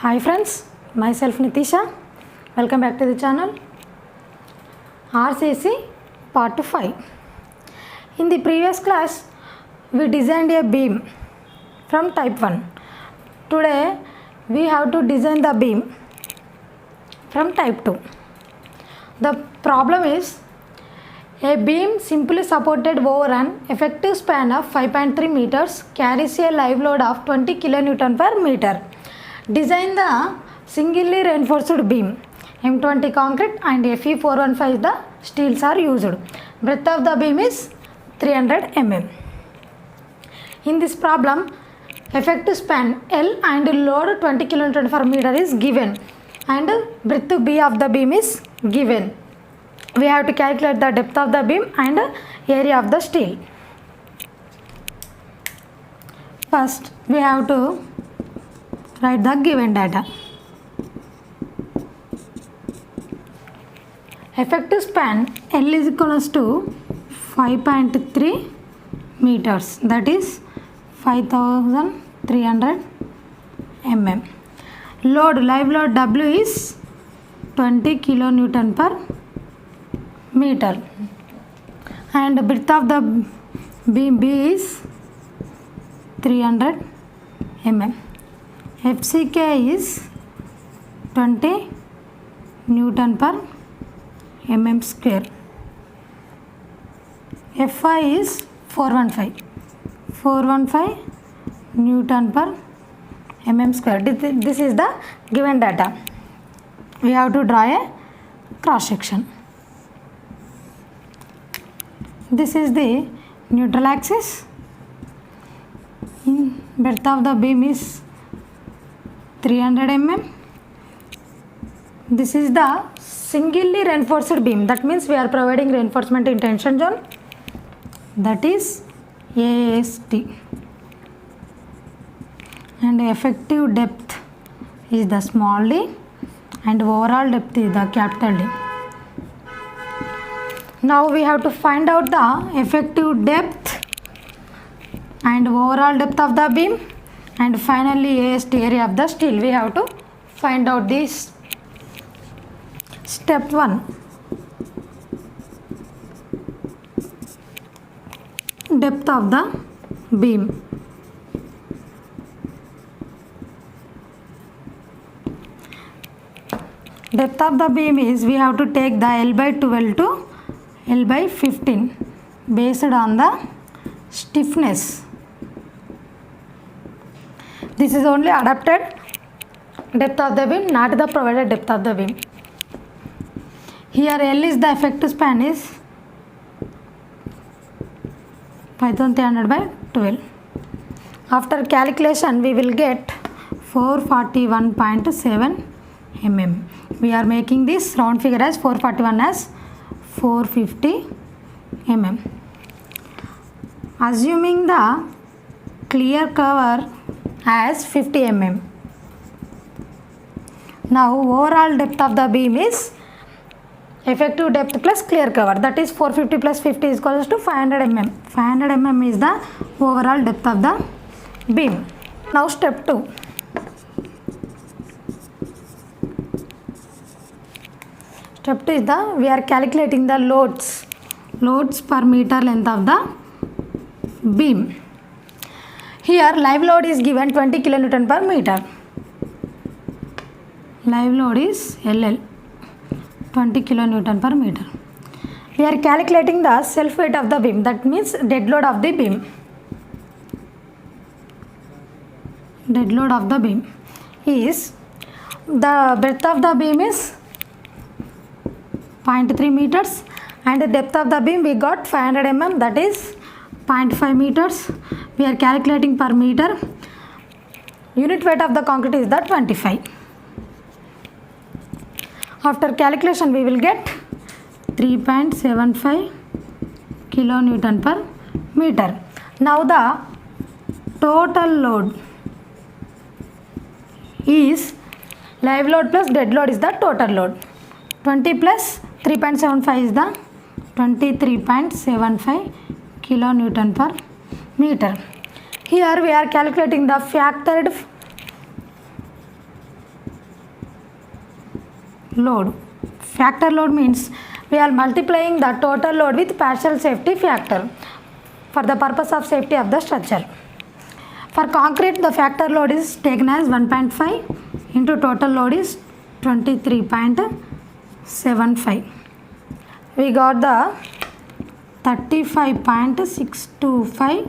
Hi friends, myself Nitisha. Welcome back to the channel. RCC part 5. In the previous class, we designed a beam from type 1. Today, we have to design the beam from type 2. The problem is a beam simply supported over an effective span of 5.3 meters carries a live load of 20 kN per meter. Design the singly reinforced beam. M20 concrete and Fe415 the steels are used. Breadth of the beam is 300 mm. In this problem, effective span L and load 20 kN per meter is given and breadth B of the beam is given. We have to calculate the depth of the beam and area of the steel. First, we have to write the given data. Effective span L is equals to 5.3 meters, that is 5300 mm. Load, live load W is 20 kilonewton per meter and breadth of the beam B is 300 mm. FCK is 20 Newton per mm square. Fi is 415 Newton per mm square. This is the given data. We have to draw a cross section. This is the neutral axis. Breadth of the beam is 300 mm. This is the singly reinforced beam. That means we are providing reinforcement in tension zone. That is AST. And effective depth is the small d and overall depth is the capital D. Now we have to find out the effective depth and overall depth of the beam and finally AST area of the steel. We have to find out this. Step 1. Depth of the beam. Depth of the beam is we have to take the L by 12 to L by 15 based on the stiffness. This is only adapted depth of the beam, not the provided depth of the beam. Here L is the effective span is 5300 by 12. After calculation we will get 441.7 mm. We are making this round figure as 441 as 450 mm. Assuming the clear cover as 50 mm. Now overall depth of the beam is effective depth plus clear cover, that is 450 plus 50 is equals to 500 mm. 500 mm is the overall depth of the beam. Now step 2. Step 2 is we are calculating the loads per meter length of the beam. Here live load is given 20 kilonewton per meter. Live load is LL 20 kilonewton per meter. We are calculating the self weight of the beam, that means dead load of the beam. Dead load of the beam is the breadth of the beam is 0.3 meters and the depth of the beam we got 500 mm, that is 0.5 meters. We are calculating per meter. Unit weight of the concrete is the 25. After calculation we will get 3.75 kilonewton per meter. Now the total load is live load plus dead load is the total load. 20 plus 3.75 is the 23.75 kilonewton per meter. Here we are calculating the factored load. Factor load means we are multiplying the total load with partial safety factor for the purpose of safety of the structure. For concrete, the factor load is taken as 1.5 into total load is 23.75. We got the 35.625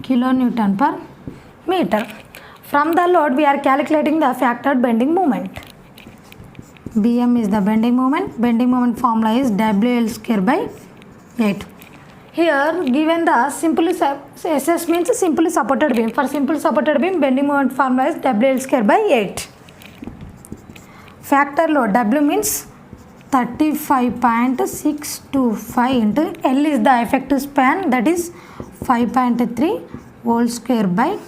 kilonewton per meter. From the load, we are calculating the factored bending moment. Bm is the bending moment. Bending moment formula is WL square by 8. Here given the simply SS means simply supported beam. For simple supported beam, bending moment formula is WL square by 8. Factor load W means 35.625 into L is the effective span, that is 5.3 whole square by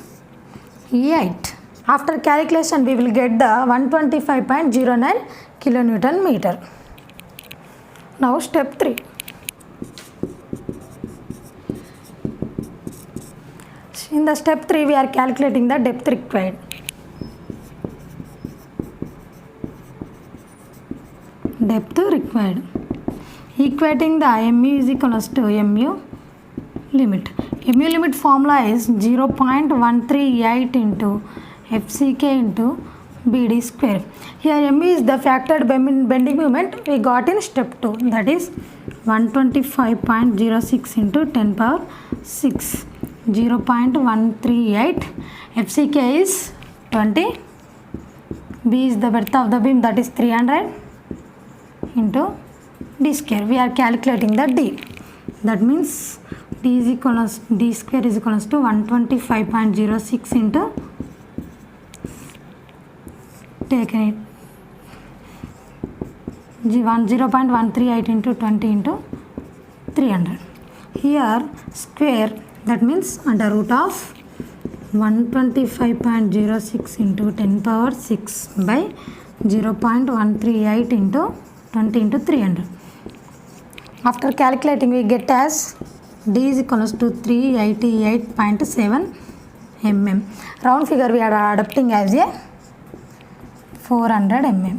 8. After calculation we will get the 125.09 kilonewton meter. Now step 3. In the step 3 we are calculating the depth required. Depth required. Equating the mu is equals to mu limit. Mu limit formula is 0.138 into FCK into BD square. Here mu is the factored bending moment we got in step 2, that is 125.06 into 10 power 6. 0.138. FCK is 20. B is the breadth of the beam, that is 300 into D square. We are calculating the D. That means D square is equals to 125.06 into, taken it, 0.138 into 20 into 300. Here square, that means under root of 125.06 into 10 power 6 by 0.138 into 20 into 300. After calculating we get as D is equals to 388.7 mm. Round figure we are adapting as a 400 mm.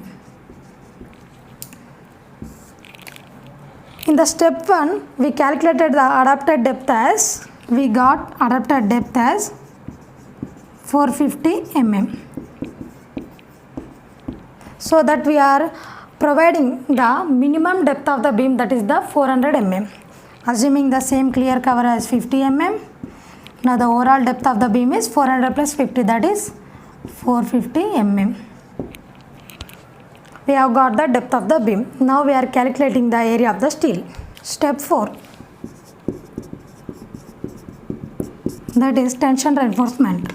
In the step 1 we calculated the adapted depth as, we got adapted depth as 450 mm. So that we are providing the minimum depth of the beam, that is the 400 mm. Assuming the same clear cover as 50 mm. Now the overall depth of the beam is 400 plus 50, that is 450 mm. We have got the depth of the beam. Now we are calculating the area of the steel. Step 4. That is tension reinforcement.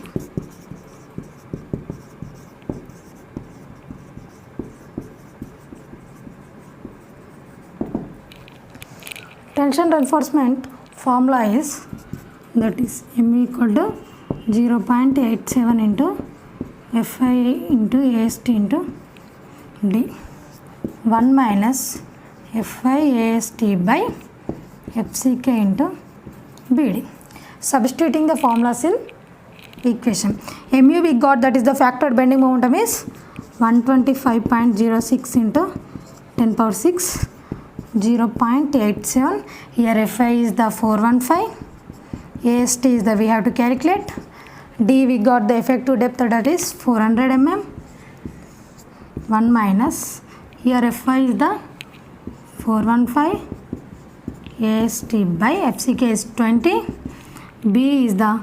Tension reinforcement formula is, that is mu equal to 0.87 into Fi into AST into D, 1 minus Fi AST by FCK into BD. Substituting the formulas in equation. Mu we got, that is the factored bending momentum is 125.06 into 10 power 6, 0.87. Here Fi is the 415. AST is the we have to calculate. D we got the effective depth, that is 400 mm. 1 minus, here Fi is the 415. AST by FCK is 20. B is the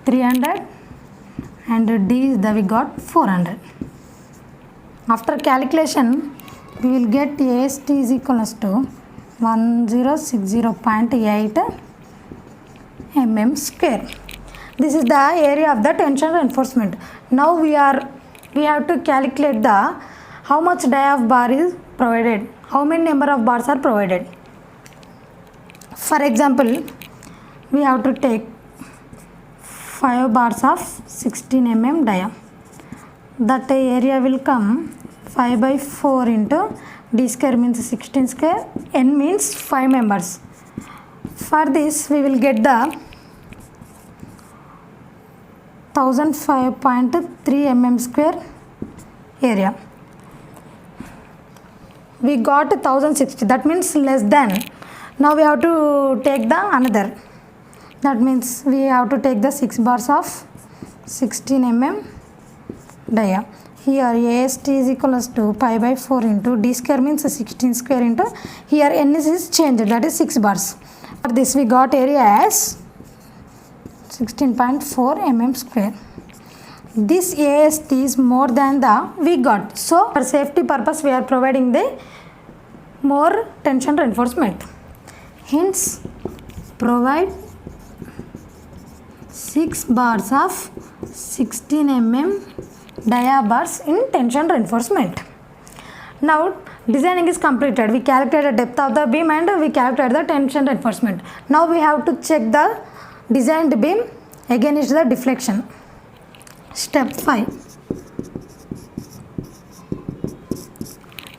300 and D is the we got 400. After calculation we will get AST is equals to 1060.8 mm square. This is the area of the tension reinforcement. Now we have to calculate the how much die of bar is provided, how many number of bars are provided. For example, we have to take 5 bars of 16 mm dia. That area will come 5 by 4 into D square means 16 square, N means 5 members. For this we will get the 1005.3 mm square area. we got 1060, that means less than. Now we have to take the another, that means we have to take the 6 bars of 16 mm dia. Here AST is equals to pi by 4 into d square means 16 square into, here n is changed, that is 6 bars. For this we got area as 16.4 mm square. This AST is more than the we got. So for safety purpose we are providing the more tension reinforcement. Hence provide 6 bars of 16 mm dia bars in tension reinforcement. Now designing is completed. We calculated the depth of the beam and we calculated the tension reinforcement. Now we have to check the designed beam against the deflection. Step 5.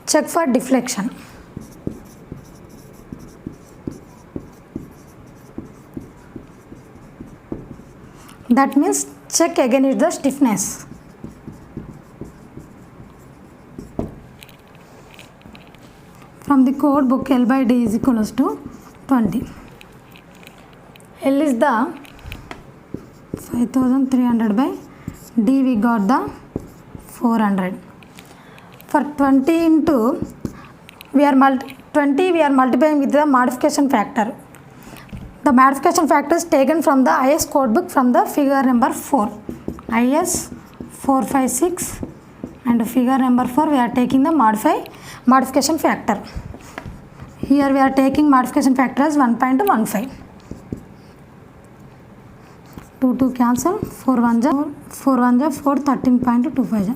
Check for deflection. That means check against the stiffness. From the code book, L by D is equals to 20. L is the 5300 by D, we got the 400. For 20 into, we are multiplying with the modification factor. The modification factor is taken from the IS code book from the figure number 4. IS 456 and figure number 4 we are taking the modification factor. Here we are taking modification factor as 1.15. 2 cancel, 4 1 ja 4, 13.25 ja.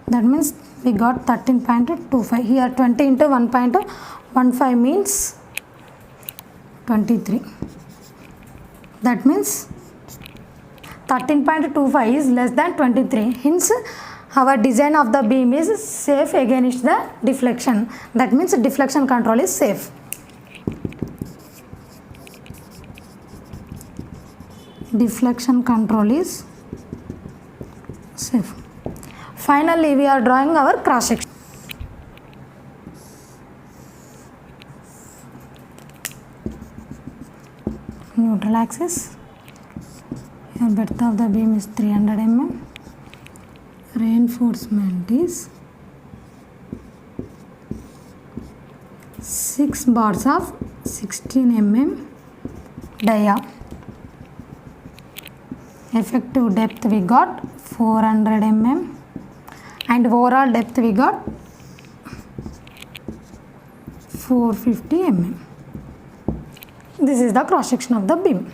That means we got 13.25. Here 20 into 1.15 means 23. That means 13.25 is less than 23. Hence our design of the beam is safe against the deflection. That means deflection control is safe. Deflection control is safe. Finally, we are drawing our cross section. Neutral axis. Here breadth of the beam is 300 mm. Reinforcement is 6 bars of 16 mm dia. Effective depth we got 400 mm and overall depth we got 450 mm. This is the cross section of the beam.